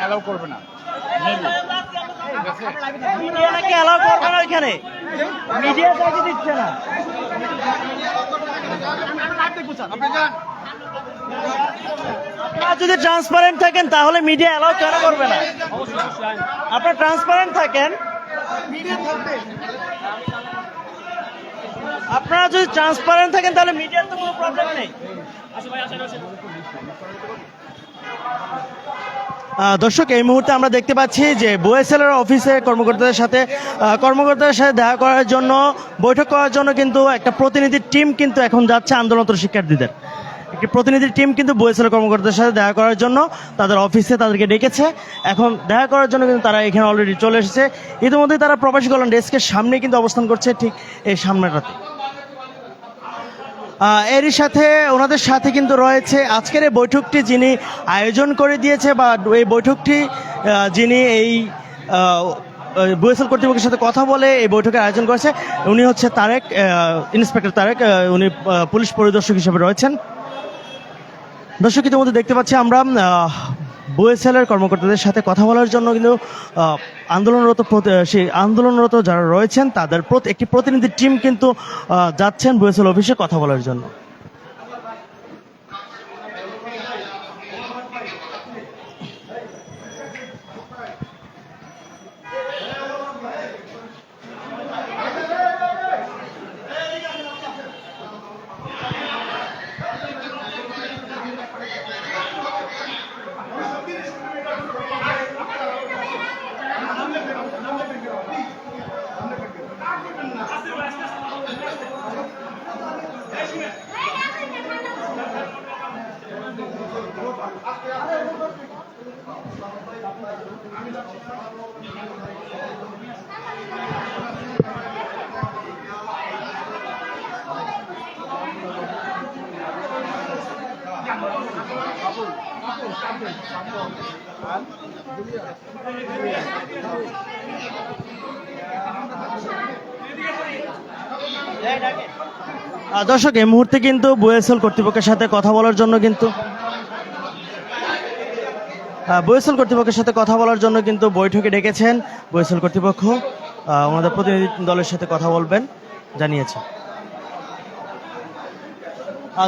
Allow করবে না, মিডিয়াকে অ্যালাউ করবে না, ওইখানে মিডিয়া কাজে দিচ্ছে না। আপনারা যদি ট্রান্সপারেন্ট থাকেন তাহলে মিডিয়া অ্যালাউ কেন করবে না? আপনারা ট্রান্সপারেন্ট থাকেন, আপনারা যদি ট্রান্সপারেন্ট থাকেন তাহলে মিডিয়ার তো কোনো প্রবলেম নেই। দর্শক, এই মুহূর্তে আমরা দেখতে পাচ্ছি যে বুয়েসেলের অফিসে কর্মকর্তাদের সাথে দেখা করার জন্য, বৈঠক করার জন্য কিন্তু একটা প্রতিনিধি টিম কিন্তু এখন যাচ্ছে আন্দোলনরত শিক্ষার্থীদের। একটি প্রতিনিধি টিম কিন্তু বুয়েসেলের কর্মকর্তাদের সাথে দেখা করার জন্য তাদের অফিসে তাদেরকে ডেকেছে। এখন দেখা করার জন্য কিন্তু তারা এখানে অলরেডি চলে এসেছে। ইতিমধ্যেই তারা প্রবাসী কল্যাণ ডেস্কের সামনে কিন্তু অবস্থান করছে, ঠিক এই সামনেটাতে। এরই সাথে ওনাদের সাথে কিন্তু রয়েছে আজকের এই বৈঠকটি যিনি আয়োজন করে দিয়েছে, বা এই বৈঠকটি যিনি এই বুয়েসেল কর্তৃপক্ষের সাথে কথা বলে এই বৈঠকের আয়োজন করেছে, উনি হচ্ছে তারেক, ইন্সপেক্টর তারেক। উনি পুলিশ পরিদর্শক হিসেবে রয়েছেন। দর্শক, ইতিমধ্যে দেখতে পাচ্ছি আমরা বুয়েসেলের কর্মকর্তাদের সাথে কথা বলার জন্য কিন্তু আন্দোলনরত যারা রয়েছেন তাদের একটি প্রতিনিধি টিম কিন্তু যাচ্ছেন বুয়েসেল অফিসে কথা বলার জন্য। দর্শক, এই মুহূর্তে কিন্তু বুয়েসেল কর্তৃপক্ষের সাথে কথা বলার জন্য বৈঠকে ডেকেছেন বুয়েসেল কর্তৃপক্ষ। ওনাদের প্রতিনিধি দলের সাথে কথা বলবেন জানিয়েছে।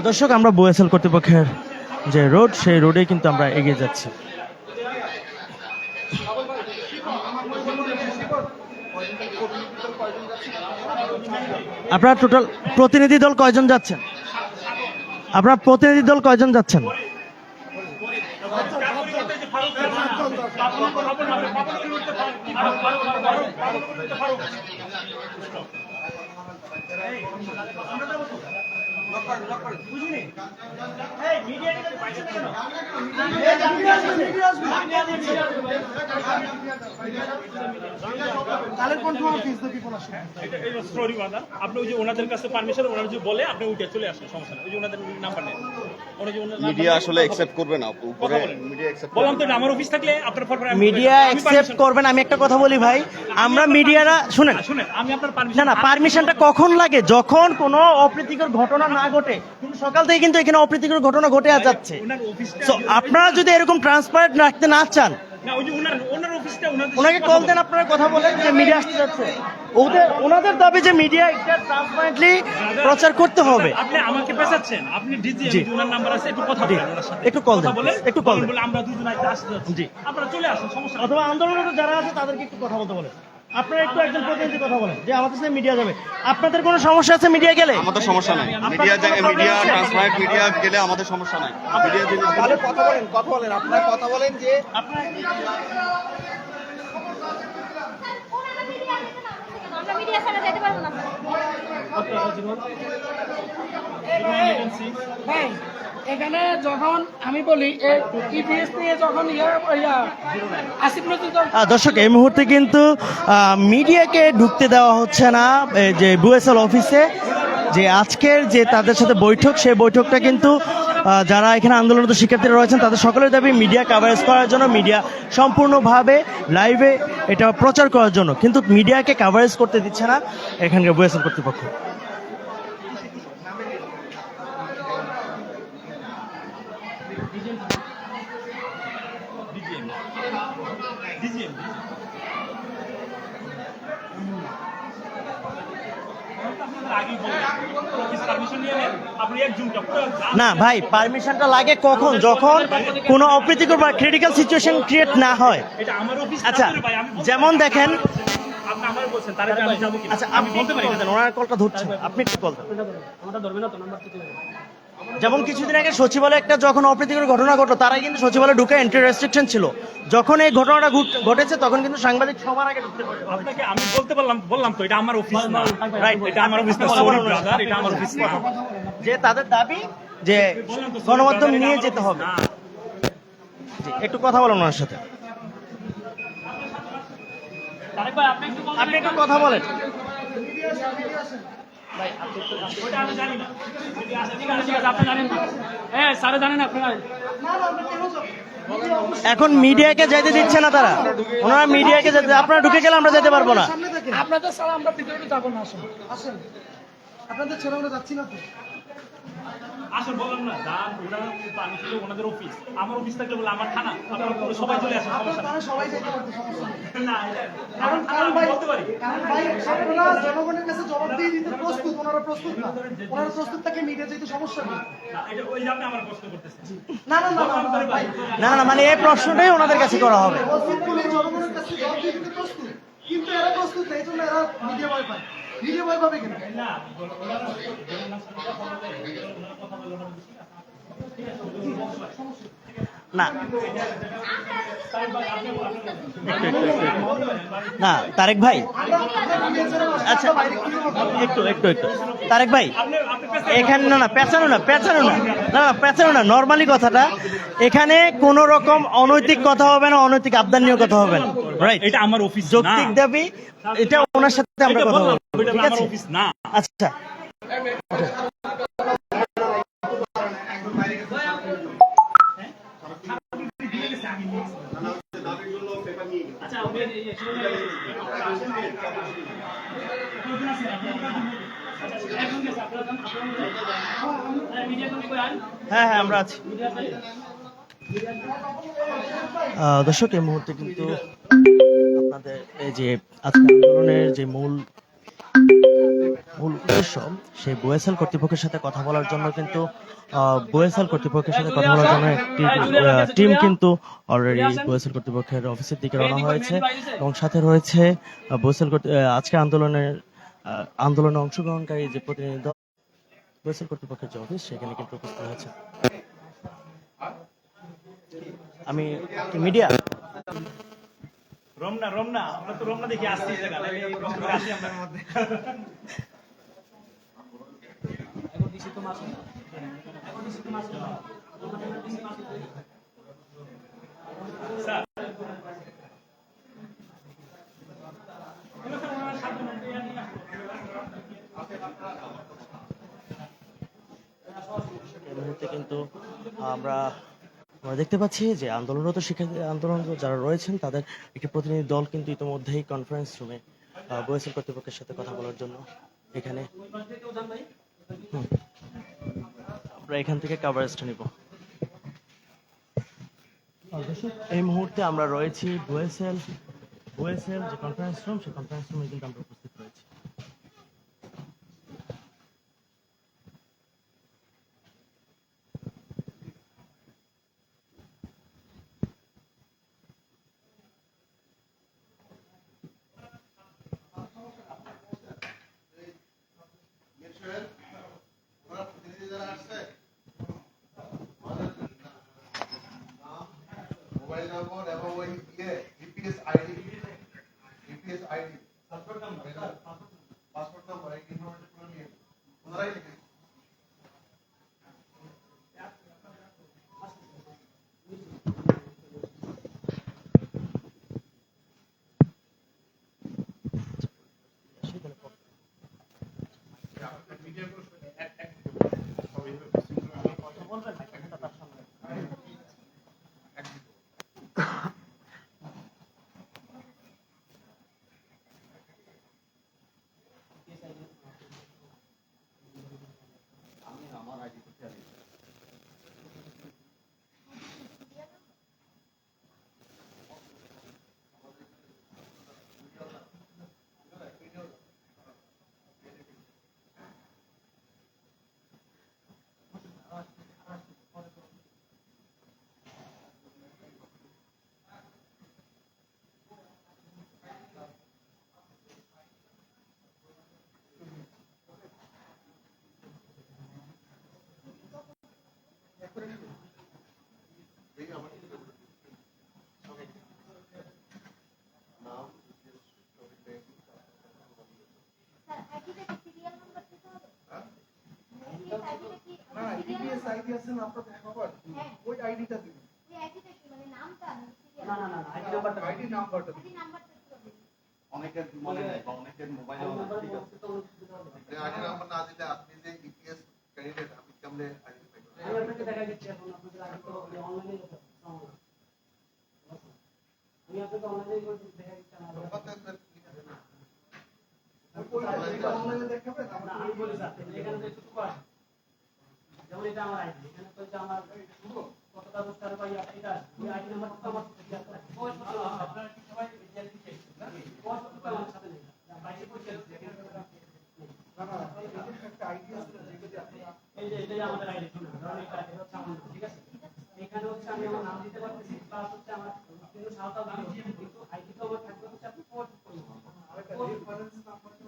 দর্শক, আমরা বুয়েসেল কর্তৃপক্ষের যে রোড, সেই রোডে কিন্তু আমরা এগিয়ে যাচ্ছি। আপনার টোটাল প্রতিনিধি দল কয়জন যাচ্ছেন? আপনি ওই যে ওনাদের কাছে পারমিশন, ওনারা যদি বলে আপনি উঠে চলে আসেন, সমস্যা নেই। ওই যে ওনাদের নাম্বার নেন, মিডিয়া আসলে অ্যাকসেপ্ট করবে না। বললাম তো আমার অফিস থাকলে আপনার মিডিয়া অ্যাকসেপ্ট করবেন। আমি একটা কথা বলি ভাই, আমরা মিডিয়ারা শুনেন, আমি আপনার পারমিশনটা কখন লাগে? যখন কোনো অপ্রীতিকর ঘটনা না ঘটে। কিন্তু সকাল থেকে কিন্তু এখানে অপ্রীতিকর ঘটনা ঘটে যাচ্ছে। আপনারা যদি এরকম ট্রান্সপারেন্ট রাখতে না চান, ওনাকে কল দেন, আপনারা কথা বলেন যে মিডিয়া আসতে যাচ্ছে। ওনাদের দাবি যে মিডিয়া এটা ট্রান্সপারেন্টলি প্রচার করতে হবে। আপনি আমাকে পেছাচ্ছেন, আপনি ডিজি ওনার নাম্বার আছে, একটু কথা বলেন ওনার সাথে, একটু কল দেন, একটু কল দেন। আমরা দুজন আসতে যাচ্ছি, জি আপনারা চলে আসুন, সমস্যা নেই। অথবা আন্দোলনরত যারা আছে তাদেরকে একটু কথা বলতে বলেন। আপনারা একটু একজন প্রতিনিধি কথা বলেন যে আমাদের সাথে মিডিয়া যাবে। আপনাদের কোনো সমস্যা আছে মিডিয়া গেলে? আমাদের সমস্যা নাই। মিডিয়া ট্রান্সপারেন্ট মিডিয়া গেলে আমাদের সমস্যা নাই। মিডিয়া জিনিস কথা বলেন আপনারা কথা বলেন যে আপনারা মিডিয়া ছাড়া যেতে পারবো না। এখানে যখন আমি বলি ইপিএস দিয়ে যখন আসিফ নজরুল দর্শক এই মুহূর্তে কিন্তু মিডিয়াকে ঢুকতে দেওয়া হচ্ছে না এই যে বুয়েসেল অফিসে, যে আজকের যে তাদের সাথে বৈঠক, সেই বৈঠকটা কিন্তু যারা এখানে আন্দোলনরত শিক্ষার্থীরা রয়েছেন তাদের সকলের দাবি মিডিয়া কাভারেজ করার জন্য, মিডিয়া সম্পূর্ণভাবে লাইভে এটা প্রচার করার জন্য, কিন্তু মিডিয়াকে কাভারেজ করতে দিচ্ছে না এখানকার বুয়েসেল কর্তৃপক্ষ। না ভাই, পারমিশনটা লাগে কখন? যখন কোনো অপ্রীতিকর বা ক্রিটিক্যাল সিচুয়েশন ক্রিয়েট না হয়। আচ্ছা, যেমন দেখেন, আচ্ছা আমি বলতে পারি, ওনার কলটা ধরছেন, আপনি একটু কল দেন। যেমন কিছুদিন আগে সচিবালয়ে একটা যখন অপ্রীতিকর ঘটনা ঘটলো, তারাই কিন্তু সচিবালয়ে ঢুকে এন্ট্রি রেস্ট্রিকশন ছিল। যখন এই ঘটনাটা ঘটেছে তখন কিন্তু সাংবাদিক সবার আগে ঢুকতে পারে। আপনাকে আমি বললাম তো এটা আমার অফিস না, রাইট? এটা আমার অফিস না, সরি ব্রাদার, এটা আমার অফিস না। যে তাদের দাবি যে গণমাধ্যম নিয়ে যেতে হবে। জি, একটু কথা বলুন ওনার সাথে। আপনি একটু কথা বলেন। ওটা আমি জানি না। ঠিক আছে, আপনি জানেন না। হ্যাঁ, স্যার জানেন আপনারা। এখন মিডিয়াকে যেতে দিচ্ছে না তারা, ওনারা মিডিয়াকে যেতে, আপনারা ঢুকে গেলে আমরা যেতে পারবো না। আপনাদের ছাড়া আমরা ভিতরে যাবো না। আসেন আপনাদের ছেড়ে আমরা যাচ্ছি না তো। আসলে বললাম না, যান ওরা আমি ছিল ওনাদের অফিস, আমার অফিস থাকলে বলে আমার থানা, আপনারা পুরো সবাই চলে আসেন, সমস্যা নেই। সবাই যেতে পারবে, সমস্যা নেই। না, কারণ ভাই বলতে পারি, কারণ ভাই আপনারা জনগণের কাছে জবাব দিয়ে দিতে প্রস্তুত, ওনারা প্রস্তুত না। ওনারা প্রস্তুত থাকে মিডিয়া যেতে, সমস্যা নেই। এটা ওই যে আপনি আমার প্রশ্ন করতেছেন। না না না ভাই, না, মানে এই প্রশ্নটাই ওনাদের কাছে করা হবে। জনগণের কাছে জবাব দিয়ে দিতে প্রস্তুত, কিন্তু এরা প্রস্তুত না, এই জন্য এরা মিডিয়া ভয় পায়। মিডিয়া ভয় পাবে কেন? না, না না তারেক ভাই, আচ্ছা একটু তারেক ভাই, এখানে না পেঁচানো না, নর্মালি কথাটা, এখানে কোন রকম অনৈতিক কথা হবে না, অনৈতিক আবদার নিয়ে কথা হবে না, রাইট? এটা আমার অফিস না, যৌক্তিক দাবি, এটা ওনার সাথে আমরা কথা বলবো, ঠিক আছে? অফিস না। আচ্ছা হ্যাঁ আমরা আছি। দর্শক এই মুহূর্তে কিন্তু আপনাদের এই যে আজকে আন্দোলনের যে মূল উদ্দেশ্য, সেই বুয়েসেল কর্তৃপক্ষের সাথে কথা বলার জন্য কিন্তু বুয়েসেল কর্তৃপক্ষের সাথে কথা বলার জন্য একটি টিম কিন্তু অলরেডি বুয়েসেল কর্তৃপক্ষের অফিসের দিকে রওনা হয়েছে, এবং সাথে রয়েছে বুয়েসেল আজকে আন্দোলনে অংশগ্রহণকারী যে প্রতিনিধি দল, বুয়েসেল কর্তৃপক্ষের যে অফিস, সেখানে কিন্তু উপস্থিত হয়েছে। আমি মিডিয়া রমনা আমরা তো রমনা দেখি আসছি, জায়গা আসি আমরা মধ্যে। স্যার এই মুহূর্তে কিন্তু আমরা দেখতে পাচ্ছি যে আন্দোলনরত শিক্ষার্থী, আন্দোলনরত যারা রয়েছেন তাদের একটি প্রতিনিধি দল কিন্তু ইতিমধ্যেই কনফারেন্স রুমে বুয়েসেল কর্তৃপক্ষের সাথে কথা বলার জন্য এখানে, আমরা এখান থেকে কাভারেজটা নিব। এই মুহূর্তে আমরা রয়েছি বুয়েসেল যে কনফারেন্স রুম, সেই কনফারেন্স রুমে কিন্তু আমরা উপস্থিত রয়েছি। মোবাইল নম্বর এবং ওই ইপিএস আইডি স্যার আইডিটা কি সিরিয়াল নাম্বার দিতে হবে? আইডিটা কি না ইডিএস আইডি আছে না আপনাদের সবার হ্যাঁ। ওই আইডিটা দিন ওই আইডিটা কি মানে নামটা সিরিয়াল আইডি নাম্বারটা আইডি নাম্বারটা কি হবে? অনেকের মনে নেই বা অনেকের মোবাইলে ঠিক আছে আইডি নাম্বার না দিলে আপনি যে ইপিএস ক্যান্ডিডেট আপনি কেমনে আইডেন্টিফাই করবেন? আমি আপনাকে দেখা দিচ্ছি এখন আপনাদের আগে তো অনলাইনে কথা আমি আপনাকে অনলাইনে দেখা দিচ্ছি আমার ওইটা অনলাইনে দেখাবেন না আমি বলি স্যার এখানে যে একটু কষ্ট যেমন এটা আমার আইডি এখানে তো যে আমার কত কাগজ কারো পাই এটা ওই আইডি নাম্বারটা তো আমার আপনারা কি সবাই বিদ্যার্থী চেয়েছেন না কোন তো আমার সাথে নেই বাইরে পড়ছে না না একটা আইডি আছে যেটা আপনারা এই যে এটাই আমাদের আইডি ধরুন এটা হচ্ছে আমার নাম, ঠিক আছে এখানে হচ্ছে আমি আমার নাম দিতে পারতেছি প্লাস হচ্ছে আমার কিন্তু সাঁওতাল নাম কিন্তু আইডি তো আমার থাকবে হচ্ছে আপনি কোড করুন আরেকটা রেফারেন্স নাম্বারটা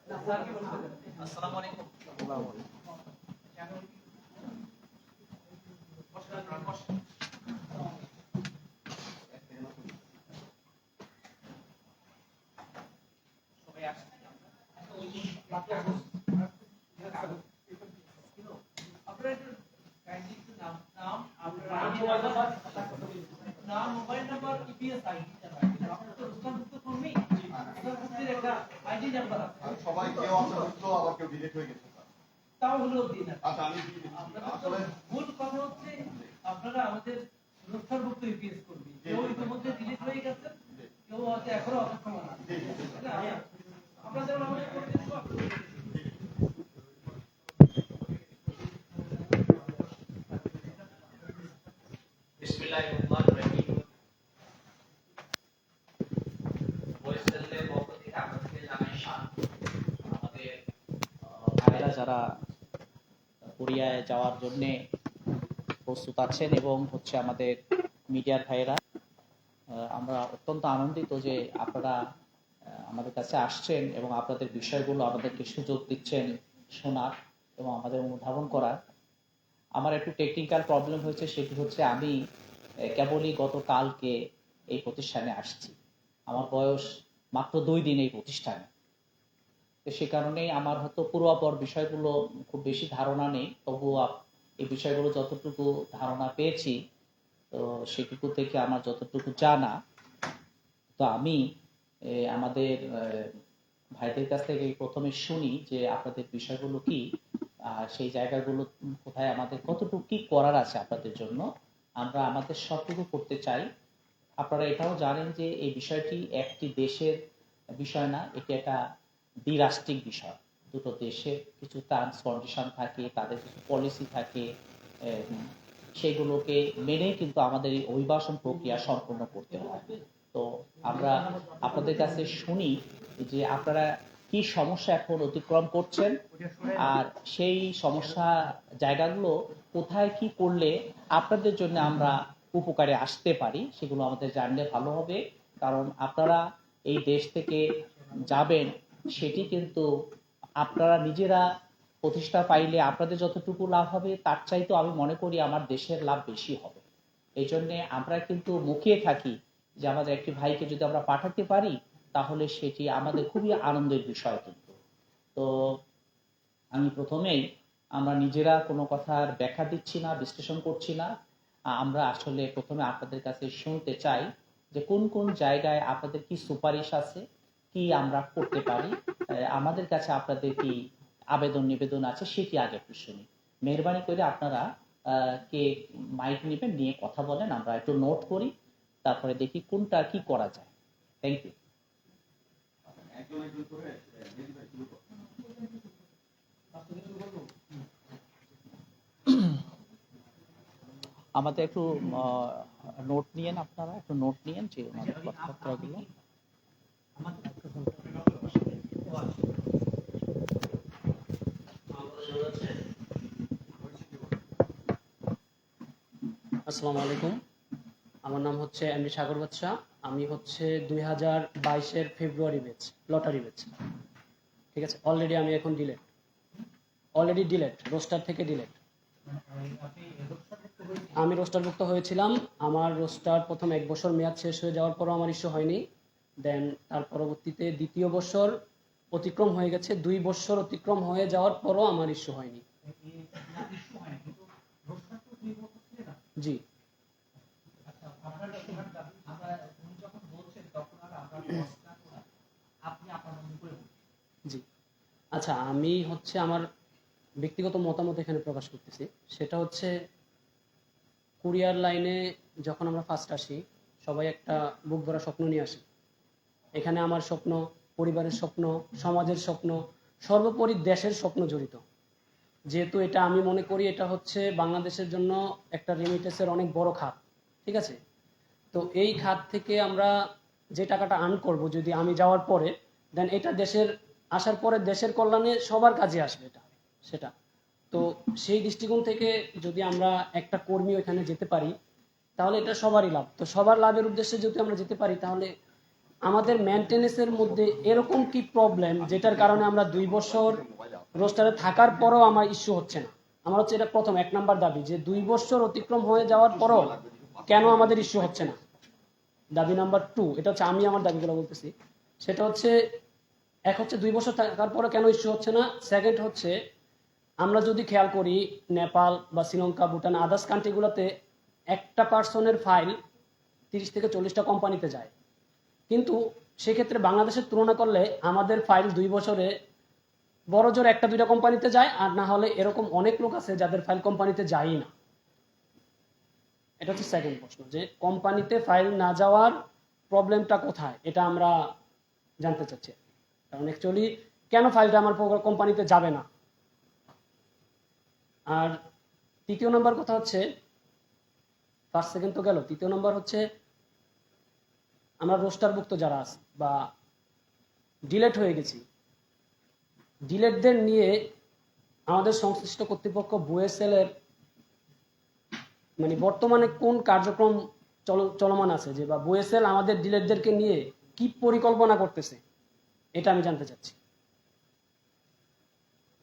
না স্যার কি বলছেন আসসালামু আলাইকুম। সবাই আসছে। আপনারা একটু কাইন্ডলি একটু নাম আপনার আইডি নাম মোবাইল নাম্বার ইপিএস আইডি আপনার তো রুস্তামুক্ত কর্মী রুস্তামুক্তির একটা আইডি নাম্বার আছে আর সবাই কেউ অন্তর্ভুক্ত আবার কেউ ডিলিট হয়ে গেছে তাও হলো দিন আচ্ছা আমি দিয়ে দিচ্ছি। আপনাদের আসলে মূল কথা হচ্ছে আপনারা আমাদের রুস্তামুক্ত ইপিএস কর্মী কেউ ইতিমধ্যে ডিলিট হয়ে গেছে কেউ হয়তো এখনো অক্ষম আছে আপনাদের আমাদের করে দিতে পারবেন বিসমিল্লাহির রহমানির রহিম। ভয়েসেলের পক্ষ থেকে আপনাদেরকে জানাই স্বাগত। আমাদের ভাইরা যারা কোরিয়ায় যাওয়ার জন্য প্রস্তুত আছেন এবং হচ্ছে আমাদের মিডিয়ার ভাইরা, আমরা অত্যন্ত আনন্দিত যে আপনারা আমাদের কাছে আসছেন এবং আপনাদের বিষয়গুলো আমাদেরকে সুযোগ দিচ্ছেন শোনার এবং আমাদের অনুধাবন করার। আমার একটু টেকনিক্যাল প্রবলেম হয়েছে, সেটি হচ্ছে আমি কেবলই গতকালকে এই প্রতিষ্ঠানে আসছি। আমার বয়স মাত্র 2 দিন এই প্রতিষ্ঠানে, তো সে কারণেই আমার হয়তো পূর্বাপর বিষয়গুলো খুব বেশি ধারণা নেই। তবুও এই বিষয়গুলো যতটুকু ধারণা পেয়েছি তো সেটুকু থেকে আমার যতটুকু জানা, তো আমি আমাদের ভাইদের কাছ থেকে প্রথমে শুনি যে আপনাদের বিষয়গুলো কি, সেই জায়গাগুলো কোথায়, আমাদের কতটুকু কি করার আছে আপনাদের জন্য, আমরা আমাদের সবটুকু করতে চাই। আপনারা এটাও জানেন যে এই বিষয়টি একটি দেশের বিষয় না, এটি একটা দ্বিরাষ্ট্রিক বিষয়। দুটো দেশের কিছু টার্মস কন্ডিশন থাকে, তাদের কিছু পলিসি থাকে, সেগুলোকে মেনে কিন্তু আমাদের এই অভিবাসন প্রক্রিয়া সম্পন্ন করতে হয়। তো আমরা আপনাদের কাছে শুনি যে আপনারা কি সমস্যা এখন অতিক্রম করছেন, আর সেই সমস্যা জায়গাগুলো কোথায় কি করলে আপনাদের জন্য আমরা উপকারে আসতে পারি, সেগুলো আমাদের জানলে ভালো হবে। কারণ আপনারা এই দেশ থেকে যাবেন, সেটি কিন্তু আপনারা নিজেরা প্রতিষ্ঠা পাইলে আপনাদের যতটুকু লাভ হবে তার চাইতে আমি মনে করি আমার দেশের লাভ বেশি হবে। এই জন্যে আমরা কিন্তু মুখিয়ে থাকি যে আমাদের একটি ভাইকে যদি আমরা পাঠাতে পারি তাহলে সেটি আমাদের খুবই আনন্দের বিষয়। কিন্তু তো আমি প্রথমেই, আমরা নিজেরা কোনো কথার ব্যাখ্যা দিচ্ছি না, বিশ্লেষণ করছি না, আমরা আসলে প্রথমে আপনাদের কাছে শুনতে চাই যে কোন কোন জায়গায় আপনাদের কি সুপারিশ আছে, কি আমরা করতে পারি, আমাদের কাছে আপনাদের কি আবেদন নিবেদন আছে সেটি আগে একটু শুনি। মেহরবানি করে আপনারা কে মাইক নেবেন, নিয়ে কথা বলেন, আমরা একটু নোট করি, তারপরে দেখি কোনটা কি করা যায়। Thank you. আমাদের একটু নোট নিয়েন, আপনারা একটু নোট নিয়েন যে ওনাদের কথাবার্তাগুলো। আসসালামু আলাইকুম, আমার নাম হচ্ছে এমডি সাগর বাদশা। আমি হচ্ছে 2022-এর ফেব্রুয়ারি ব্যাচ, লটারি ব্যাচ। ঠিক আছে, অলরেডি আমি এখন ডিলেট রোস্টার থেকে ডিলেট। আমি রোস্টারভুক্ত হয়েছিলাম। আমার রোস্টার প্রথম 1 বছর মেয়াদ শেষ হয়ে যাওয়ার পরও আমার ইস্যু হয়নি। দেন তার পরবর্তীতে 2য় বছর অতিক্রম হয়ে গেছে, 2 বছর অতিক্রম হয়ে যাওয়ার পরও আমার ইস্যু হয়নি। জি, জি। আচ্ছা, আমি হচ্ছে আমার ব্যক্তিগত মতামত এখানে প্রকাশ করতেছি। সেটা হচ্ছে কুরিয়ার লাইনে যখন আমরা ফার্স্ট আসি, সবাই একটা বুক ভরা স্বপ্ন নিয়ে আসি। এখানে আমার স্বপ্ন, পরিবারের স্বপ্ন, সমাজের স্বপ্ন, সর্বোপরি দেশের স্বপ্ন জড়িত। যেহেতু এটা আমি মনে করি এটা হচ্ছে বাংলাদেশের জন্য একটা রেমিটেন্সের অনেক বড় খাত। ঠিক আছে, তো এই খাত থেকে আমরা যে টাকাটা আর্ন করব যদি আমি যাওয়ার পরে, দেন এটা দেশের আসার পরে দেশের কল্যাণে সবার কাজে আসবে সেটা। তো সেই দৃষ্টিকোণ থেকে যদি আমরা একটা কর্মী ওখানে যেতে পারি তাহলে এটা সবারই লাভ। তো সবার লাভের উদ্দেশ্যে যদি আমরা যেতে পারি তাহলে আমাদের মেনটেনেন্সের মধ্যে এরকম কি প্রবলেম যেটার কারণে আমরা 2 বছর রোস্টারে থাকার পরও আমার ইস্যু হচ্ছে না। আমার হচ্ছে এটা প্রথম 1 নাম্বার দাবি যে 2 বছর অতিক্রম হয়ে যাওয়ার পরও কেন আমাদের ইস্যু হচ্ছে না। দাবি নাম্বার 2, এটা হচ্ছে আমি আমার দাবিগুলো বলতেছি, সেটা হচ্ছে এক হচ্ছে 2 বছর থাকার পরও কেন ইস্যু হচ্ছে না। সেকেন্ড হচ্ছে আমরা যদি খেয়াল করি নেপাল বা শ্রীলঙ্কা, ভুটান, আদার্স কান্ট্রিগুলোতে একটা পার্সনের ফাইল 30 থেকে 40টা কোম্পানিতে যায়, কিন্তু সেক্ষেত্রে বাংলাদেশের তুলনা করলে আমাদের ফাইল 2 বছরে বড় জোর 1-2টা কোম্পানিতে যায়, আর না হলে এরকম অনেক লোক আছে যাদের ফাইল কোম্পানিতে যায়ই না। এটা হচ্ছে সেকেন্ড প্রশ্ন, যে কোম্পানিতে ফাইল না যাওয়ার প্রবলেমটা কোথায়, এটা আমরা জানতে চাচ্ছি। কারণ অ্যাকচুয়ালি কেন ফাইলটা আমার কোম্পানিতে যাবে না। আর 3য় নম্বর কথা হচ্ছে, ফার্স্ট সেকেন্ড তো গেল, 3য় নম্বর হচ্ছে আমরা রোস্টারভুক্ত যারা আছে বা ডিলেট হয়ে গেছি, ডিলেটদের নিয়ে আমাদের সংশ্লিষ্ট কর্তৃপক্ষ বুয়েসেল এর মানে বর্তমানে কোন কার্যক্রম চলমান আছে, যে বা বুয়েসেল আমাদের ডিলেটদেরকে নিয়ে কি পরিকল্পনা করতেছে, এটা আমি জানতে চাচ্ছি।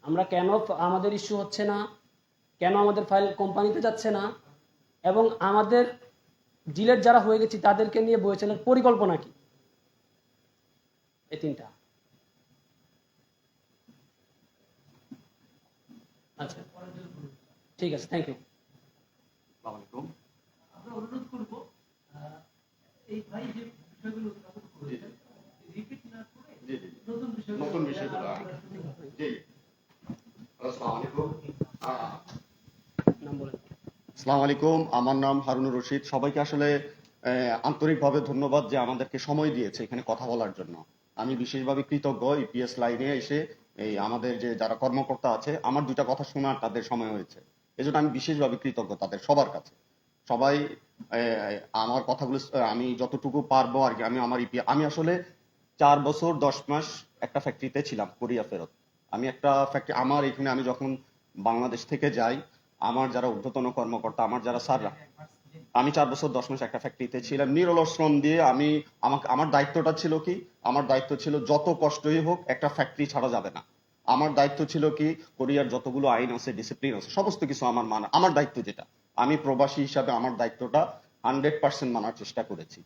আমরা কেন আমাদের ইস্যু হচ্ছে না, কেন আমাদের ফাইল কোম্পানিতে যাচ্ছে না, এবং আমাদের ডিলেট যারা হয়ে গেছি তাদেরকে নিয়ে বুয়েসেলের পরিকল্পনা কি, এই 3টা। আচ্ছা, ঠিক আছে, থ্যাংক ইউ। আমরা অনুরোধ করব এই ভাই যে বিষয়গুলো উত্থাপন করেছেন রিপিট না করে নতুন বিষয়গুলো জি, আসসালামু আলাইকুম। নাম বলেন। আসসালামু আলাইকুম, আমার নাম হারুনুর রশিদ। সবাইকে আসলে আন্তরিকভাবে ধন্যবাদ যে আমাদেরকে সময় দিয়েছে এখানে কথা বলার জন্য। আমি বিশেষভাবে কৃতজ্ঞ ইপিএস লাইনে এসে এই আমাদের যে যারা কর্মকর্তা আছে, আমার 2টা কথা শোনার তাদের সময় হয়েছে, এজন্য আমি বিশেষভাবে কৃতজ্ঞ তাদের সবার কাছে। সবাই আমার কথাগুলো আমি যতটুকু পারবো আর কি, আমি আসলে 4 বছর 10 মাস একটা ফ্যাক্টরিতে ছিলাম, কোরিয়া ফেরত। আমি একটা ফ্যাক্টরি, আমার এখানে আমি যখন বাংলাদেশ থেকে যাই, আমার যারা ঊর্ধ্বতন কর্মকর্তা, আমার যারা স্যাররা, আমি 4 বছর 10 মাস একটা ফ্যাক্টরিতে ছিলাম নিরলস শ্রম দিয়ে। আমার দায়িত্বটা ছিল কি, আমার দায়িত্ব ছিল যত কষ্টই হোক একটা ফ্যাক্টরি ছাড়া যাবে না। আমার দায়িত্ব ছিল কি, কোরিয়ার যতগুলো আইন আছে, ডিসিপ্লিন আছে, সমস্ত কিছু আমার মানা, আমার দায়িত্ব যেটা, আমি প্রবাসী হিসাবে আমার দায়িত্বটা 100% মানার চেষ্টা করেছি।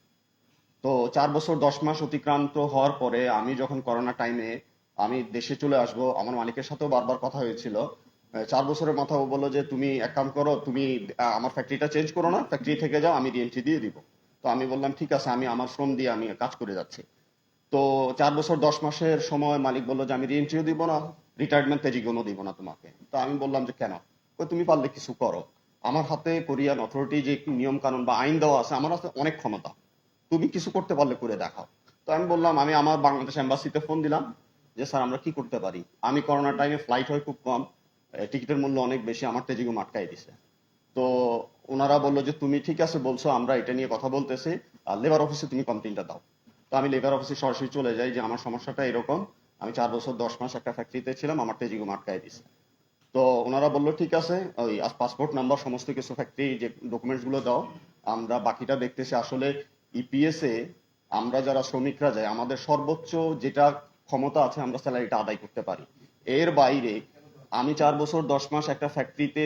তো 4 বছর 10 মাস অতিক্রান্ত হওয়ার পরে আমি যখন করোনা টাইমে আমি দেশে চলে আসবো, আমার মালিকের সাথেও বারবার কথা হয়েছিল। 4 বছরের মাথা ও বললো যে তুমি এক কাম করো, তুমি আমার ফ্যাক্টরিটা চেঞ্জ করো না, ফ্যাক্টরি থেকে যাও, আমি রিএন্ট্রি দিয়ে দিব। তো আমি বললাম ঠিক আছে, আমি আমার শ্রম দিয়ে আমি কাজ করে যাচ্ছি। তো 4 বছর 10 মাসের সময় মালিক বললো যে আমি রিএন্ট্রিও দিব না, রিটায়ারমেন্ট তেজিগোনও দিব না তোমাকে। তো আমি বললাম যে কেন? তুমি পারলে কিছু করো, আমার হাতে কোরিয়ান অথরিটি যে নিয়ম কানুন বা আইন দেওয়া আছে, আমার হাতে অনেক ক্ষমতা, তুমি কিছু করতে পারলে করে দেখাও। তো আমি বললাম, আমি আমার বাংলাদেশ এম্বাসিতে ফোন দিলাম যে স্যার আমরা কি করতে পারি। আমি করোনা টাইমে ফ্লাইট হয় খুব কম, টিকিটের মূল্য অনেক বেশি, আমার তেজিগো আটকাই দিছে। তো ওনারা বললো যে তুমি ঠিক আছে বলছো, আমরা এটা নিয়ে কথা বলতেছি, আর লেবার অফিসে তুমি কমপ্লেনটা দাও। তো আমি লেবার অফিসে সরাসরি চলে যাই যে আমার সমস্যাটা এরকম, আমি 4 বছর 10 মাস একটা ফ্যাক্টরিতে ছিলাম, আমার তেজিগো আটকাই দিছে। তো ওনারা বললো ঠিক আছে, ওই পাসপোর্ট নাম্বার সমস্ত কিছু ফ্যাক্টরি যে ডকুমেন্টস গুলো দাও, আমরা বাকিটা দেখতেছি। আসলে ইপিএস এ আমরা যারা শ্রমিকরা যাই, আমাদের সর্বোচ্চ যেটা ক্ষমতা আছে আমরা স্যালারিটা আদায় করতে পারি। এর বাইরে আমি 4 বছর 10 মাস একটা ফ্যাক্টরিতে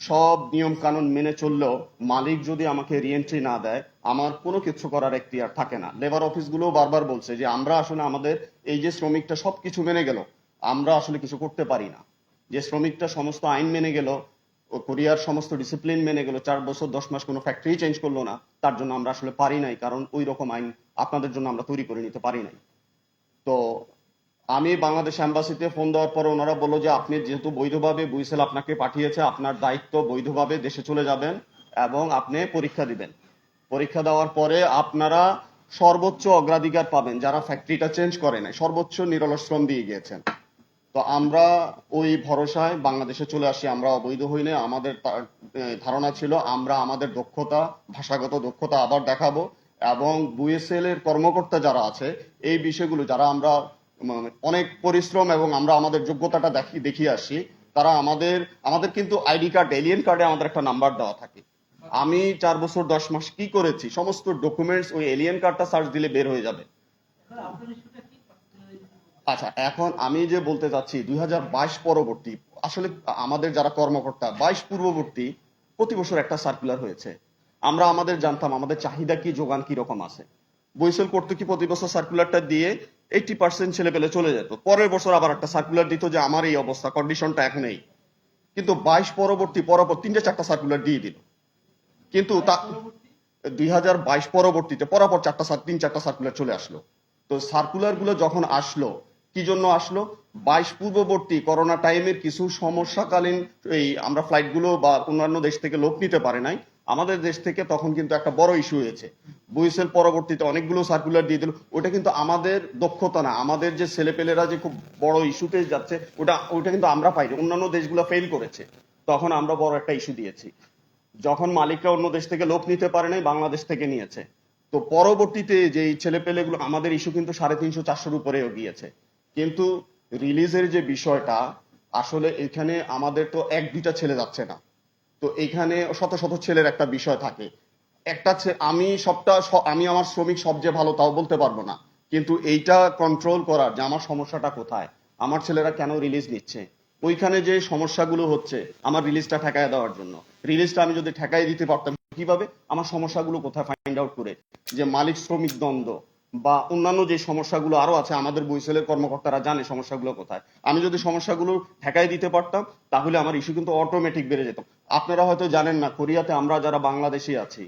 সব নিয়ম কানুন মেনে চললেও মালিক যদি আমাকে রিএন্ট্রি না দেয়, আমার কোনো কিছু করার এখতিয়ার থাকে না। লেবার অফিসগুলো বারবার বলছে যে আমরা আসলে আমাদের এই যে শ্রমিকটা সবকিছু মেনে গেল, আমরা আসলে কিছু করতে পারি না। যে শ্রমিকটা সমস্ত আইন মেনে গেল, ও কোরিয়ার সমস্ত ডিসিপ্লিন মেনে গেল, 4 বছর 10 মাস কোনো ফ্যাক্টরি চেঞ্জ করলো না, তার জন্য আমরা আসলে পারি নাই, কারণ ওই রকম আইন আপনাদের জন্য আমরা তৈরি করে নিতে পারি নাই। তো আমি বাংলাদেশ এম্বাসিতে ফোন দেওয়ার পরে ওনারা বললো যে আপনি যেহেতু বৈধভাবে বুয়েসেল আপনাকে পাঠিয়েছে, আপনার দায়িত্ব বৈধভাবে দেশে চলে যাবেন এবং আপনি পরীক্ষা দিবেন। পরীক্ষা দেওয়ার পরে আপনারা সর্বোচ্চ অগ্রাধিকার পাবেন, যারা ফ্যাক্টরিটা চেঞ্জ করে নাই, সর্বোচ্চ নিরলস শ্রম দিয়ে গিয়েছেন। তো আমরা ওই ভরসায় বাংলাদেশে চলে আসি, আমরা অবৈধ হই না। আমাদের ধারণা ছিল আমরা আমাদের দক্ষতা, ভাষাগত দক্ষতা আবার দেখাবো, এবং বুয়েসেল এর কর্মকর্তা যারা আছে এই বিষয়গুলো, যারা আমরা অনেক পরিশ্রম এবং আমরা আমাদের যোগ্যতাটা দেখিয়ে আসি, তারা আমাদের কিন্তু আইডি কার্ড, এলিয়েন কার্ডে আমাদের একটা নাম্বার দেওয়া থাকে। আমি 4 বছর 10 মাস কি করেছি সমস্ত ডকুমেন্টস ওই এলিয়েন কার্ডটা সার্চ দিলে বের হয়ে যাবে। আচ্ছা, এখন আমি যে বলতে চাচ্ছি 2022 পরবর্তী, আসলে আমাদের যারা কর্মকর্তা 22 পূর্ববর্তী প্রতি বছর একটা সার্কুলার হয়েছে। আমরা আমাদের জানতাম আমাদের চাহিদা কি, যোগান কি রকম আছে। বুয়েসেল করতো কি প্রতি বছর সার্কুলারটা দিয়ে 80% ছেলে পেলে চলে যেত, পরের বছর আবার একটা সার্কুলার দিত যে আমার এই অবস্থা, কন্ডিশনটা এখন এই। কিন্তু 22 পরবর্তী পরপর 3-4টা সার্কুলার দিয়ে দিল। কিন্তু 2022 পরবর্তীতে পরপর 3-4টা সার্কুলার চলে আসলো। তো সার্কুলার গুলো যখন আসলো, কি জন্য আসলো? 22 পূর্ববর্তী করোনা টাইমের কিছু সমস্যাকালীন এই আমরা ফ্লাইট গুলো বা অন্যান্য দেশ থেকে লোক নিতে পারে নাই, আমাদের দেশ থেকে তখন কিন্তু একটা বড় ইস্যু হয়েছে। বুয়েসেল পরবর্তীতে অনেকগুলো সার্কুলার দিয়ে দিল। ওটা কিন্তু আমাদের দক্ষতা না, আমাদের যে ছেলেপেলেরা যে খুব বড় ইস্যুতে যাচ্ছে, ওটা কিন্তু আমরা পাইনি, অন্যান্য দেশগুলো ফেল করেছে। তখন আমরা বড় একটা ইস্যু দিয়েছি। যখন মালিকরা অন্য দেশ থেকে লোক নিতে পারে নাই, বাংলাদেশ থেকে নিয়েছে। তো পরবর্তীতে যে ছেলেপেলেগুলো, আমাদের ইস্যু কিন্তু 350-400 উপরেও গিয়েছে। কিন্তু রিলিজের যে বিষয়টা, আসলে এখানে আমাদের তো 1-2টা ছেলে যাচ্ছে না, তো এখানে শত শত ছেলের একটা বিষয় থাকে। আমি আমার শ্রমিক সবচেয়ে ভালো তাও বলতে পারবো না, কিন্তু এইটা কন্ট্রোল করার যে আমার সমস্যাটা কোথায়, আমার ছেলেরা কেন রিলিজ নিচ্ছে, ওইখানে যে সমস্যাগুলো হচ্ছে আমার রিলিজটা ঠেকায় দেওয়ার জন্য। রিলিজটা আমি যদি ঠেকাই দিতে পারতাম, কিভাবে আমার সমস্যাগুলো কোথায় ফাইন্ড আউট করে, যে মালিক শ্রমিক দ্বন্দ্ব বা অন্যান্য যে সমস্যাগুলো আরো আছে, আমাদের বুয়েসেলের কর্মকর্তারা জানে সমস্যাগুলো কোথায়। আমি যদি সমস্যাগুলো ঠেকাই দিতে পারতাম, তাহলে আমার ইস্যু কিন্তু অটোমেটিক বেড়ে যেত। আপনারা হয়তো জানেন না, কোরিয়াতে আমরা যারা বাংলাদেশি আছি,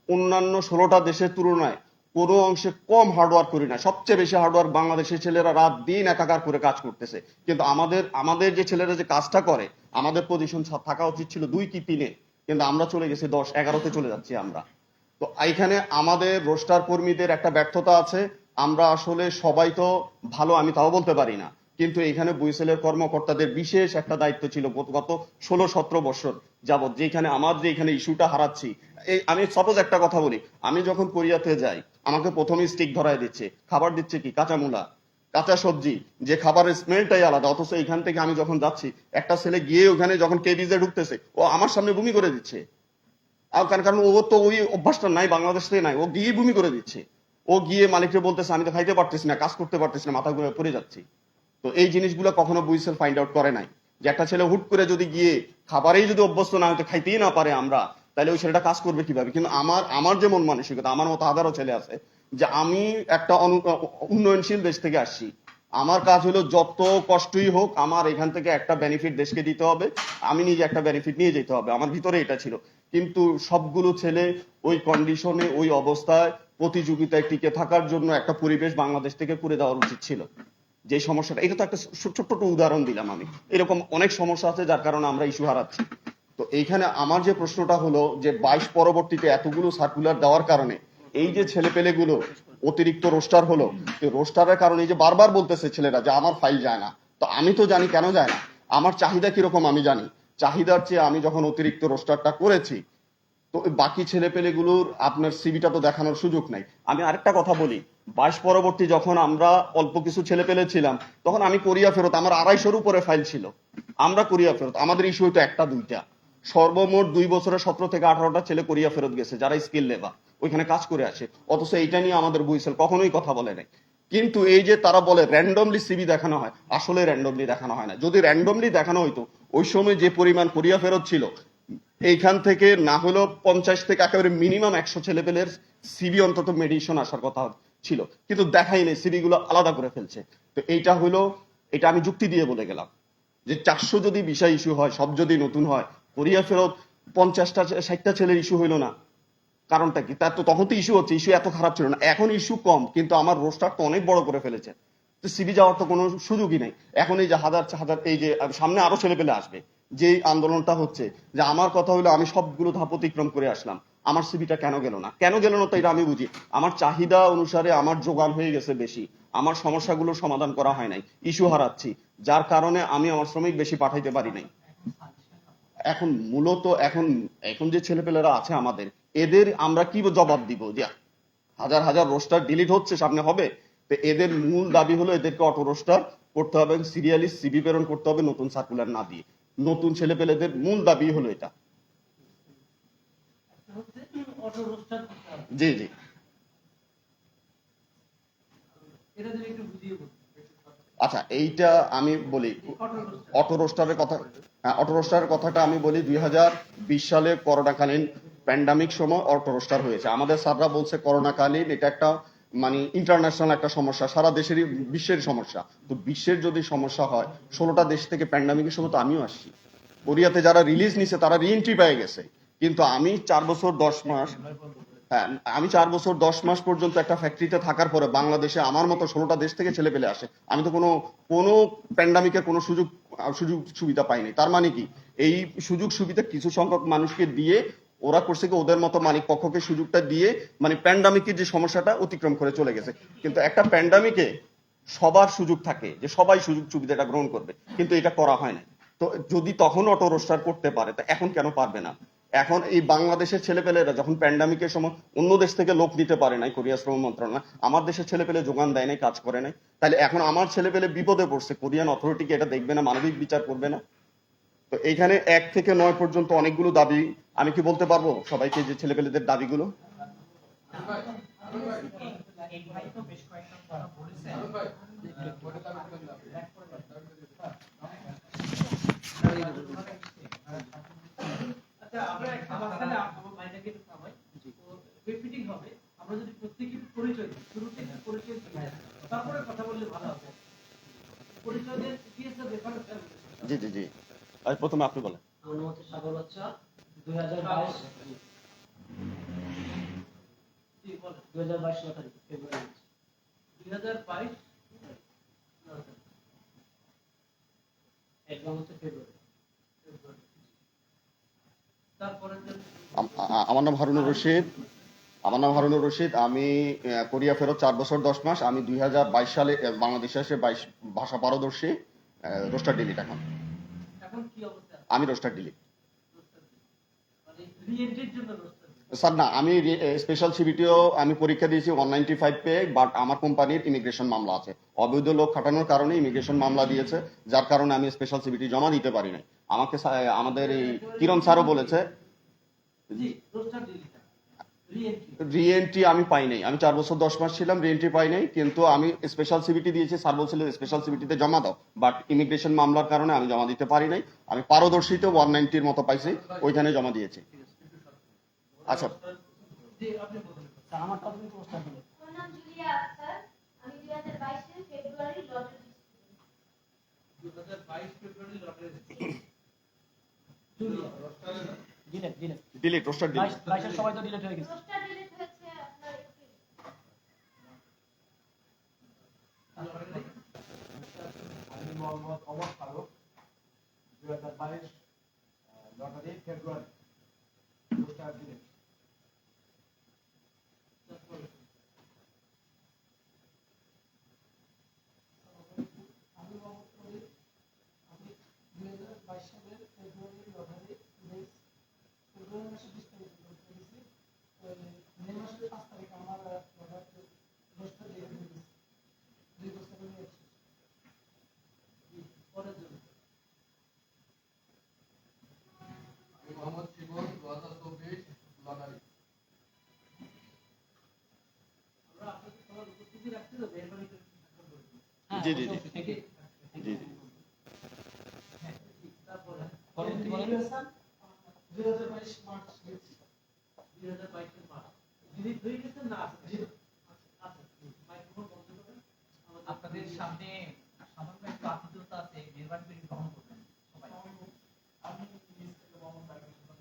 অন্যান্য 16টা দেশের তুলনায় কোনো অংশে কম হার্ডওয়ার্ক করি না। সবচেয়ে বেশি হার্ডওয়ার্ক বাংলাদেশের ছেলেরা রাত দিন একাকার করে কাজ করতেছে। কিন্তু আমাদের যে ছেলেরা যে কাজটা করে, আমাদের পজিশন থাকা উচিত ছিল 2 কি 3-এ, কিন্তু আমরা চলে গেছি 10-11-তে চলে যাচ্ছি আমরা। তো এইখানে আমাদের রোস্টার কর্মীদের একটা ব্যর্থতা আছে। আমরা আসলে সবাই তো ভালো আমি তাও বলতে পারি না, কিন্তু এখানে বুয়েসেলের কর্মকর্তাদের বিশেষ একটা দায়িত্ব ছিল গত 16-17 বছর যাবত, যেখানে আমার যে এখানে ইস্যুটা হারাচ্ছি। আমি সাপোজ একটা কথা বলি, আমি যখন কোরিয়াতে যাই, আমাকে প্রথমেই স্টিক ধরায় দিচ্ছে, খাবার দিচ্ছে কি কাঁচা মূলা, কাঁচা সবজি, যে খাবারের স্মেলটাই আলাদা। অথচ এখান থেকে আমি যখন যাচ্ছি, একটা ছেলে গিয়ে ওখানে যখন কেবিজে ঢুকতেছে, ও আমার সামনে বমি করে দিচ্ছে। কারণ ও তো ওই অভ্যাসটা নাই, বাংলাদেশ থেকে নাই, ও গিয়ে বমি করে দিচ্ছে। ও গিয়ে মালিককে বলতেছে আমি তো খাইতে পারতেছি না, কাজ করতে পারতেছি না, মাথা ঘুরে পড়ে যাচ্ছি। তো এই জিনিসগুলো কখনো বুয়েসেল ফাইন্ড আউট করে নাই, যে একটা ছেলে হুট করে যদি গিয়ে খাবারেই যদি অভ্যস্ত না হয়তো খাইতেই না পারে আমরা, তাহলে ওই ছেলেটা কাজ করবে কিভাবে। কিন্তু আমার যে মন মানসিকতা, আমার মতো হাজারো ছেলে আছে, যে আমি একটা উন্নয়নশীল দেশ থেকে আসছি, আমার কাজ হলো যত কষ্টই হোক আমার এখান থেকে একটা বেনিফিট দেশকে দিতে হবে, আমি নিজে একটা বেনিফিট নিয়ে যেতে হবে, আমার ভিতরে এটা ছিল। কিন্তু সবগুলো ছেলে ওই কন্ডিশনে, ওই অবস্থায় প্রতিযোগিতায় টিকে থাকার জন্য একটা পরিবেশ বাংলাদেশ থেকে করে দেওয়ার উচিত ছিল। যে সমস্যাটা, এটা তো একটা ছোট্ট উদাহরণ দিলাম আমি, এরকম অনেক সমস্যা আছে যার কারণে আমরা ইস্যু হারাচ্ছি। তো এইখানে আমার যে প্রশ্নটা হলো যে 22 পরবর্তীতে এতগুলো সার্কুলার দেওয়ার কারণে এই যে ছেলেপেলেগুলো অতিরিক্ত রোস্টার হলো, রোস্টারের কারণে এই যে বারবার বলতেছে ছেলেরা যে আমার ফাইল যায় না, তো আমি তো জানি কেন যায় না, আমার চাহিদা কিরকম আমি জানি, চাহিদার চেয়ে আমি যখন অতিরিক্ত রোস্টারটা করেছি তো ওই বাকি ছেলেপেলেগুলোর আপনার সিভিটা তো দেখানোর সুযোগ নাই। আমি আরেকটা কথা বলি, 22 পরবর্তী যখন আমরা অল্প কিছু ছেলেপেলে ছিলাম তখন আমি কোরিয়া ফেরত, আমার 250-র উপরে ফাইল ছিল, আমরা কোরিয়া ফেরত, আমাদের ইস্যু হইতো একটা দুইটা, সর্বমোট 2 বছরে 17 থেকে 18টা ছেলে কোরিয়া ফেরত গেছে যারা স্কিল লেবার ওইখানে কাজ করে আসে, অথচ এইটা নিয়ে আমাদের বুয়েসেল কখনোই কথা বলে নাই। কিন্তু এই যে তারা বলে র্যান্ডমলি সিবি দেখানো হয়, আসলে র্যান্ডমলি দেখানো হয় না। যদি র্যান্ডমলি দেখানো হইতো ওই সময় যে পরিমাণ কোরিয়া ফেরত ছিল এইখান থেকে না হলেও 50 থেকে একেবারে মিনিমাম 100 ছেলেপেলের সিবি অন্তত মেডিসন আসার কথা ছিল, কিন্তু দেখাই নেই, সিবি গুলো আলাদা করে ফেলছে। তো এইটা হলো, এটা আমি যুক্তি দিয়ে বলে গেলাম যে 400 যদি বিষয় ইস্যু হয়, সব যদি নতুন হয়, কোরিয়া ফেরত 50টা 60টা ছেলের ইস্যু হইলো না, কারণটা কি? তার তো তখন তো ইস্যু হচ্ছে, ইস্যু এত খারাপ ছিল না, এখন ইস্যু কম কিন্তু আমার রোস্টার তো অনেক বড় করে ফেলেছে, তো সিবি যাওয়ার তো কোনো সুযোগই নেই। এখন এই যে হাজার হাজার, এই যে সামনে আরো ছেলে পেলে আসবে, যে আন্দোলনটা হচ্ছে, যে আমার কথা হলো আমি সবগুলো ধাপ অতিক্রম করে আসলাম, আমার সিবিটা কেন গেল না, কেন গেল না তো এটা আমি বুঝি, আমার চাহিদা অনুসারে আমার যোগান হয়ে গেছে বেশি, আমার সমস্যাগুলো সমাধান করা হয় নাই, ইস্যু হারাচ্ছি, যার কারণে আমি আমার শ্রমিক বেশি পাঠাইতে পারি নাই। এখন মূলত এখন যে ছেলেপেলেরা আছে আমাদের, এদের আমরা কি জবাব দিব যে হাজার হাজার রোস্টার ডিলিট হচ্ছে, সামনে হবে, তো এদের মূল দাবি হলো এদেরকে অটো রোস্টার করতে হবে, সিরিয়ালি সিবি প্রেরণ করতে হবে নতুন সার্কুলার না দিয়ে। নতুন ছেলেপেলেদের মূল দাবি হলো এটা। অটো রোস্টার করতে হবে, জি জি, এটা যদি একটু বুঝিয়ে বলুন। আচ্ছা এইটা আমি বলি, অটো রোস্টারের কথা, হ্যাঁ অটো রোস্টারের কথাটা আমি বলি, 2020 সালে করোনাকালীন প্যান্ডামিক সময় অটো রোস্টার হয়েছে। আমাদের স্যাররা বলছে করোনাকালীন এটা একটা মানে ইন্টারন্যাশনাল একটা সমস্যা, সারা দেশেরই বিশ্বের সমস্যা। তো বিশ্বের যদি সমস্যা হয়, 16টা দেশ থেকে প্যান্ডামিকের সময় তো আমিও আসছি, কোরিয়াতে যারা রিলিজ নিছে তারা রিএন্ট্রি পেয়ে গেছে, কিন্তু আমি 4 বছর 10 মাস, হ্যাঁ আমি 4 বছর 10 মাস পর্যন্ত একটা ফ্যাক্টরিতে থাকার পরে বাংলাদেশে আমার মতো 16টা দেশ থেকে ছেলে পেলে আসে, আমি তো কোনো প্যান্ডামিকের কোনো সুযোগ সুবিধা পাইনি। তার মানে কি, এই সুযোগ সুবিধা কিছু সংখ্যক মানুষকে দিয়ে ওরা করছে কি, ওদের মতো মালিক পক্ষকে সুযোগটা দিয়ে মানে প্যান্ডামিকের যে সমস্যাটা অতিক্রম করে চলে গেছে। কিন্তু একটা প্যান্ডামিকে সবার সুযোগ থাকে যে সবাই সুযোগ সুবিধাটা গ্রহণ করবে, কিন্তু এটা করা হয় না। তো যদি তখন অটো রোস্টার করতে পারে, তা এখন কেন পারবে না? এখন এই বাংলাদেশের ছেলেপেলেরা যখন প্যান্ডামিকের সময় অন্য দেশ থেকে লোক দিতে পারে নাই, কোরিয়া শ্রম মন্ত্রণালয় আমার দেশের ছেলেপেলে যোগান দেয় নাই, কাজ করে নাই, তাহলে এখন আমার ছেলেপেলে বিপদে পড়ছে, কোরিয়ান অথরিটি এটা দেখবে না, মানবিক বিচার করবে না? তো এইখানে 1 থেকে 9 পর্যন্ত অনেকগুলো দাবি, আমি কি বলতে পারবো সবাইকে যে ছেলেপেলেদের দাবিগুলো? আচ্ছা, আমরা একটা মাঝখানে আমার মাইন্ডটাকে একটু থামাই, তো রিপিটিং হবে, আমরা যদি প্রত্যেকের পরিচয় দিই, শুরুতে একটু পরিচয় দিই, তারপরে কথা বললে ভালো হবে। পরিচয় দিয়ে ইতিহাসটা দেখানো যাবে। জি জি জি, আর প্রথমে আপনি বলেন। আমার নাম হচ্ছে সাগর বাচ্চা, 2022 জি বলেন। 2022 9 তারিখ ফেব্রুয়ারি 2022 একদম হচ্ছে ফেব্রুয়ারি। তারপরে যে আমার নাম হারুনুর রশিদ, আমি কোরিয়া ফেরত 4 বছর 10 মাস, আমি 2022 সালে বাংলাদেশে এসে 22 ভাষা পারদর্শী, রোস্টার ডিলিট। এখন কি অবস্থা? আমি রোস্টার ডিলিট মানে রিএন্ট্রির জন্য রোস্টার স্যার না, আমি স্পেশাল সিবিটিও আমি পরীক্ষা দিয়েছি 195 পেয়ে, বাট আমার কোম্পানির ইমিগ্রেশন মামলা আছে, অবৈধ লোক খাটানোর কারণে ইমিগ্রেশন মামলা দিয়েছে, যার কারণে আমি স্পেশাল সিবিটি জমা দিতে পারি নাই। আমাকে আমাদের এই কিরণ স্যারও বলেছে জি রোস্টার ডিলিট রিএন্ট্রি আমি পাই নাই, আমি 4 বছর 10 মাস ছিলাম, রিএন্ট্রি পাই নাই, কিন্তু আমি স্পেশাল সিবিটি দিয়েছি, স্যার বলছিল স্পেশাল সিবিটিতে জমা দাও, বাট ইমিগ্রেশন মামলার কারণে আমি জমা দিতে পারি নাই। আমি পারদর্শীতে 190-র মতো পাইছি, ওইখানে জমা দিয়েছি। আচ্ছা জি আপনি বলুন। স্যার আমার টপিক পোস্টার দিলে আমার নাম জুলিয়া আক্তার, আমি 2022 ফেব্রুয়ারি লটারি 2022 ফেব্রুয়ারি লটারি ডিলেট রোস্টার ডিলিট 22 এর সময় তো ডিলেট হয়ে গেছে। রোস্টার ডিলিট হয়েছে আপনার এপ্রিল। মোহাম্মদ ওমর ফারুক 2022 লটারি ফেব্রুয়ারি পুরস্কার দিলেন। আমি মোহাম্মদ কবির, আমি 2022 সালের ফেব্রুয়ারি লটারি ফেব্রুয়ারি মাসে 20 তারিখে করতে গেছি। মে মাসের 5 তারিখে আমার লটারি 10টা দিয়ে দিয়েছি। 2 বছর নিয়ে এসেছি পরের জন্য। আমি মোহাম্মদ শিবন 2024 লটারি। আমরা আপনাদের সবার উপস্থিতি রাখতে তো মেহরবানি করে জি জি জি জি জি। তারপরে পরবর্তী বলেন। 2022 মার্চ 2022 মার্চ ডিলিট হয়ে গেছে না আছে? আচ্ছা মাইক্রোফোন বন্ধ করেন। আপনাদের সামনে সামান্য একটু আতিথ্যতা আছে, মেহরবানি করে গ্রহণ করবেন সবাই। আমি নিজ থেকে মোহাম্মদ তাকে আমি সবাই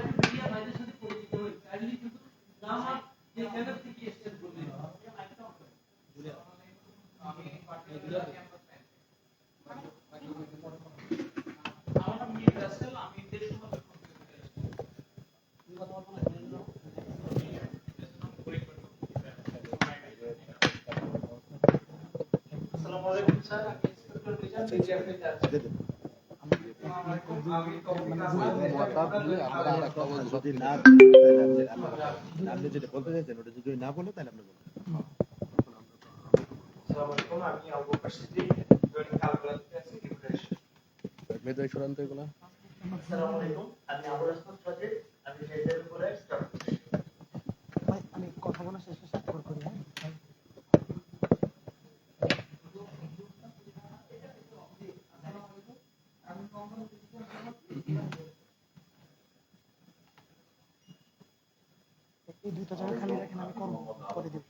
একটু মিডিয়া ভাইদের সাথে পরিচিত হই। কাইন্ডলি কিন্তু নাম আর যে জায়গা থেকে এসেছেন বলবেন। আমি পার্টিকুলার ক্যাম্পাস ফ্যান। আমার নাম মীর রাসেল, আমি দেশ সমাজ আসসালামু আলাইকুম স্যার, আমি ইন্সপেক্টর মিজান বিজিএফএ যাচ্ছি। আমি কবিতা যদি না আপনি যেটা বলতে চাইছেন ওটা যদি না বলে তাহলে আপনি বলুন। আসসালামু আলাইকুম, আমি আবু বকর সিদ্দিক, জয়েন্ট ক্যালকুলেটর আছি ডিপ্রেশন। মেয়েদের চূড়ান্ত এগুলো আসসালামু আলাইকুম, আমি আবুল হাসান সাজিদ, আমি জেজের উপরে স্টাফ। আমি কথা বলা শেষে স্বাক্ষর করি। হ্যাঁ এই দুটো জায়গা খালি রাখেন, আমি করব করে দেব।